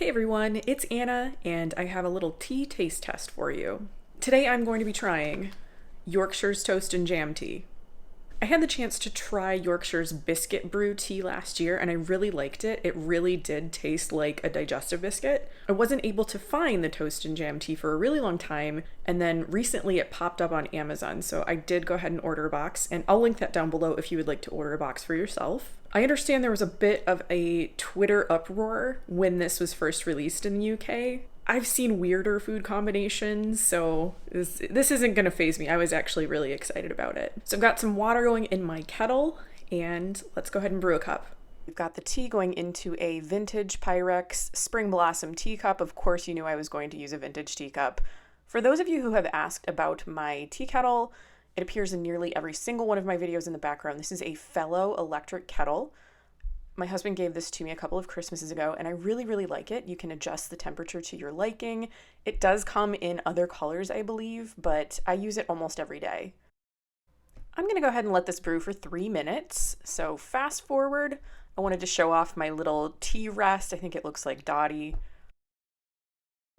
Hey everyone, it's Anna, and I have a little tea taste test for you. Today I'm going to be trying Yorkshire's Toast and Jam Tea. I had the chance to try Yorkshire's Biscuit Brew tea last year, and I really liked it. It really did taste like a digestive biscuit. I wasn't able to find the Toast and Jam Tea for a really long time, and then recently it popped up on Amazon, so I did go ahead and order a box, and I'll link that down below if you would like to order a box for yourself. I understand there was a bit of a Twitter uproar when this was first released in the UK. I've seen weirder food combinations, so this isn't gonna faze me. I was actually really excited about it. So I've got some water going in my kettle, and let's go ahead and brew a cup. We've got the tea going into a vintage Pyrex Spring Blossom teacup. Of course, you knew I was going to use a vintage teacup. For those of you who have asked about my tea kettle, it appears in nearly every single one of my videos in the background. This is a Fellow electric kettle. My husband gave this to me a couple of Christmases ago, and I really, really like it. You can adjust the temperature to your liking. It does come in other colors, I believe, but I use it almost every day. I'm gonna go ahead and let this brew for 3 minutes. So fast forward, I wanted to show off my little tea rest. I think it looks like Dottie.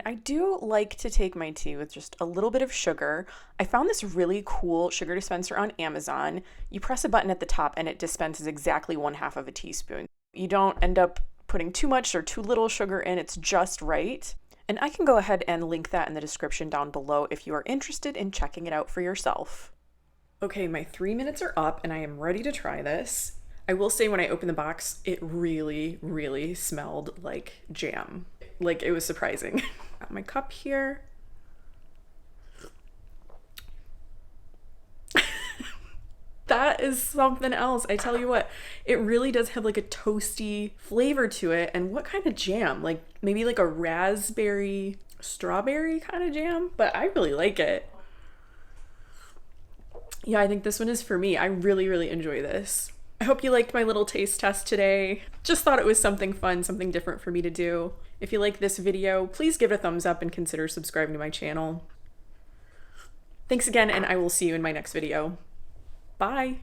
I do like to take my tea with just a little bit of sugar. I found this really cool sugar dispenser on Amazon. You press a button at the top and it dispenses exactly 1/2 of a teaspoon. You don't end up putting too much or too little sugar in, it's just right. And I can go ahead and link that in the description down below if you are interested in checking it out for yourself. Okay, my 3 minutes are up and I am ready to try this. I will say when I opened the box, it really, really smelled like jam. Like, it was surprising. Got my cup here. That is something else. I tell you what, it really does have like a toasty flavor to it. And what kind of jam? Like maybe like a raspberry, strawberry kind of jam, but I really like it. Yeah, I think this one is for me. I really, really enjoy this. I hope you liked my little taste test today. Just thought it was something fun, something different for me to do. If you like this video, please give it a thumbs up and consider subscribing to my channel. Thanks again, and I will see you in my next video. Bye!